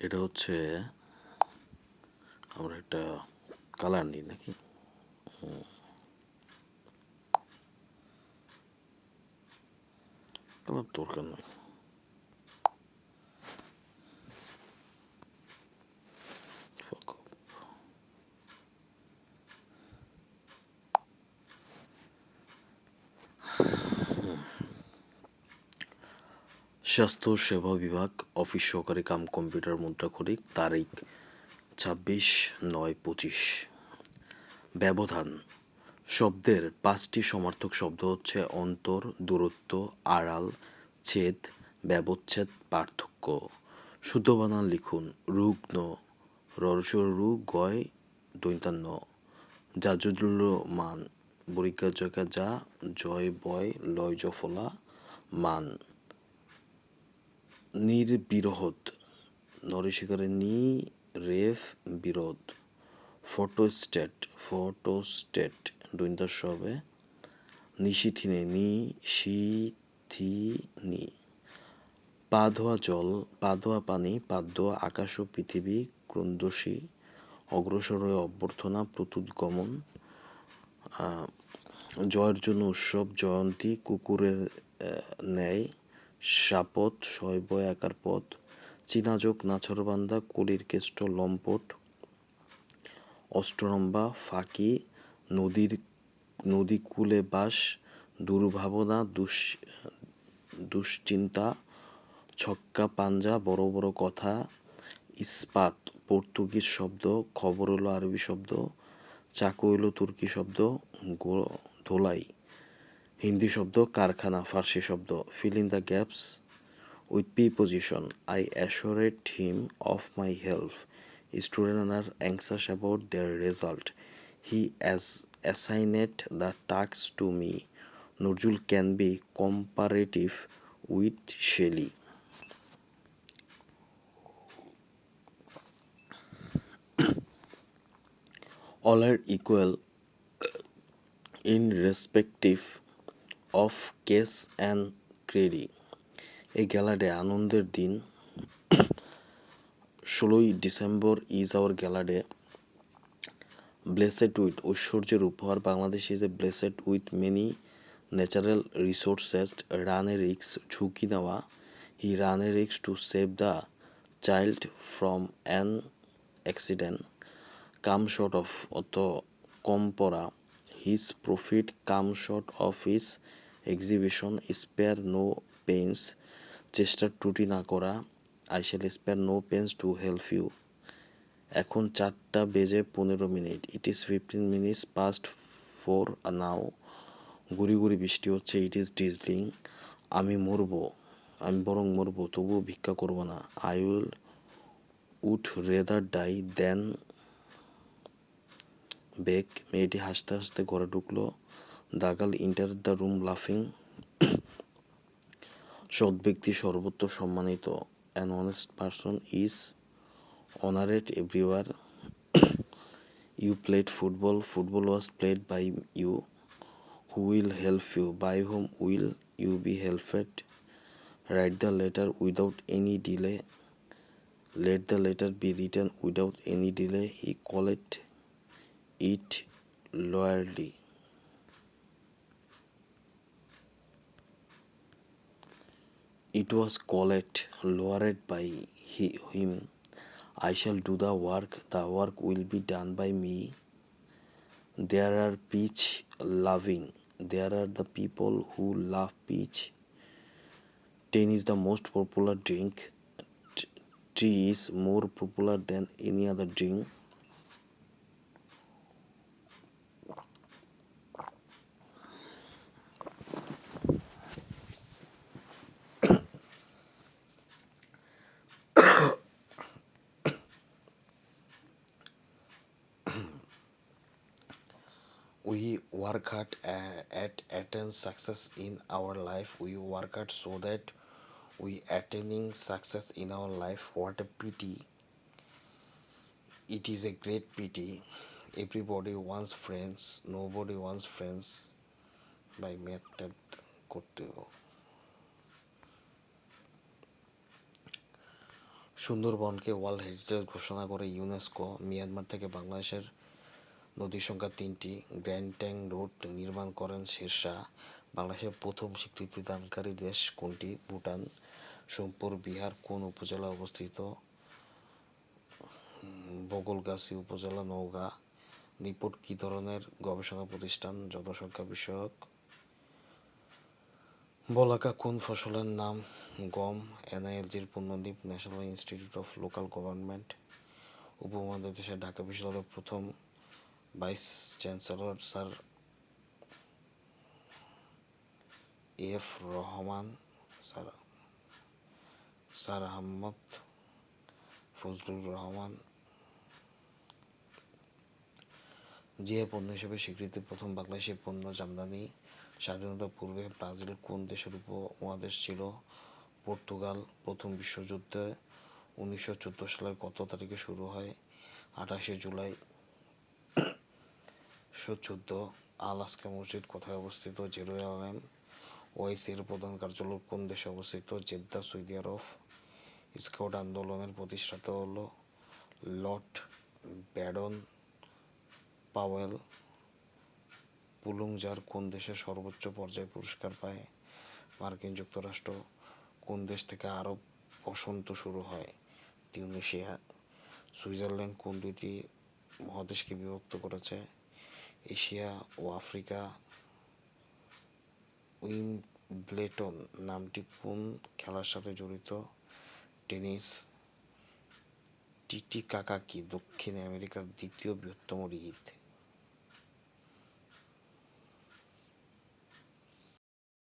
এটা হচ্ছে আমরা একটা কালার নিই নাকি? কালার দরকার নয়। স্বাস্থ্য সেবা বিভাগ, অফিস সহকারী কাম কম্পিউটার মুদ্রাক্ষরিক, তারিখ 26/9/25। ব্যবধান: শব্দের 5টি সমার্থক শব্দ হচ্ছে অন্তর, দূরত্ব, আড়াল, ছেদ, ব্যবচ্ছেদ, পার্থক্য। শুদ্ধ বানান লিখুন: রুগ্ন, ররসরু গয় দৈন্তান্ন, জাজুল্যমান, বরিকা জয়কা যা, জয় বয় লয় জফলা মান। নির্বিরোধ, নরসিকারে নি রেফ বিরোধ। ফটোস্টেট দৈন্তাস্য হবে নিশিথিনে নি শিথিনি। পা ধোয়া জল, পা ধোয়া পানি, পাদ্য আকাশ ও পৃথিবী, ক্রন্দসী, অগ্রসর হয়ে অভ্যর্থনা, প্রত্যুৎগমন। জয়ের জন্য উৎসব, জয়ন্তী, কুকুরের ন্যায়, শাপথ, শৈব একার পথ, চীনাজোক, নাছরবান্দা, কলির কেষ্ট, লম্পট, অষ্টরম্ভা, ফাঁকি, নদীকূলে বাস, দুর্ভাবনা, দুশ্চিন্তা, ছক্কা পাঞ্জা, বড় বড় কথা, ইস্পাত পর্তুগিজ শব্দ, খবর হলো আরবি শব্দ, চাকু হলো তুর্কি শব্দ, ধোলাই হিন্দি শব্দ, কারখানা ফার্সি শব্দ। Fill in the gaps with preposition. I assured him of my help. Students are anxious about their result. He has assigned the task to me. Nurjul can be comparative with Shelley. All are equal in respective of case and credit. এই gala day আনন্দের দিন। 16ই December is our gala day. Blessed with ঐশ্বর্যের উপহার, Bangladesh is a blessed with many natural resources. Run a রিক্স ঝুঁকি নেওয়া। He run a রিক্স to save the child from an accident. Come short of অত কম পড়া। His profit come short of his exhibition. Spare no pains চেষ্টার ত্রুটি না করা। I shall spare no pains to help you. এখন 4:15। It is 15 minutes past 4 নাও। গুড়ি গুড়ি বৃষ্টি হচ্ছে। It is drizzling. আমি বরং মরবো, তবুও ভিক্ষা করব না। I would rather die than beg. মেয়েটি হাসতে হাসতে ঘরে ঢুকলো। দাগাল ইন্টার দ্য রুম লাফিং। সৎ ব্যক্তি সর্বত্র সম্মানিত। An honest person is honored everywhere. You played football. Football was played by you. Who will help you? By whom will you be helped? Write the letter without any delay. Let the letter be written without any delay. He called it loyalty. It was called lowered by him. I shall do the work. The work will be done by me. There are peach loving. There are the people who love peach. Tea is the most popular drink. Tea is more popular than any other drink. We work hard at attain success in our life. We work hard so that we attaining success in our life. What a pity. It is a great pity. Everybody wants friends. Nobody wants friends. By method করতে সুন্দরবনকে world heritage ঘোষণা করে UNESCO. Myanmar থেকে বাংলাদেশের নদীর সংখ্যা 3টি। Grand tank road নির্মাণ করেন শেরশাহ। বাংলাদেশের প্রথম স্বীকৃতিদানকারী দেশ কোনটি? ভুটান। সোমপুর বিহার কোন উপজেলায় অবস্থিত? বগলগাছী উপজেলা, নওগাঁ। নিপট কী ধরনের গবেষণা প্রতিষ্ঠান? জনসংখ্যা বিষয়ক। বলাকা কোন ফসলের নাম? গম। এনআইএলজির পূর্ণদ্বীপ national institute of local government. উপমহাদেশে ঢাকা বিশ্ববিদ্যালয়ের প্রথম vice chancellor sir F Rahman, sir Ahmad Fazlur Rahman. GI পণ্য হিসেবে স্বীকৃতি প্রথম বাংলাদেশি পণ্য জামদানি। স্বাধীনতার পূর্বে ব্রাজিল কোন দেশের উপমহাদেশ ছিল? পর্তুগাল। প্রথম বিশ্বযুদ্ধ 1914 সালের কত তারিখে শুরু হয়? 28 জুলাই 1914। আল-আকসা মসজিদ কোথায় অবস্থিত? জেরুজালেম। ওআইসির প্রধান কার্যালয় কোন দেশে অবস্থিত? জেদ্দা, সৌদি আরব। স্কাউট আন্দোলনের প্রতিষ্ঠাতা হলো লর্ড ব্যাডন পাওয়েল। পুলুংজার কোন দেশের সর্বোচ্চ পর্যায়ে পুরস্কার পায়? মার্কিন যুক্তরাষ্ট্র। কোন দেশ থেকে আরব বসন্ত শুরু হয়? তিউনিসিয়া। সুইজারল্যান্ড কোন দুইটি মহাদেশকে বিভক্ত করেছে? এশিয়া ও আফ্রিকা। উইম্বলেডন নামটি কোন খেলার সাথে জড়িত? টেনিস। টিটিকাকা কি দক্ষিণ আমেরিকার দ্বিতীয় বৃহত্তম হ্রদ?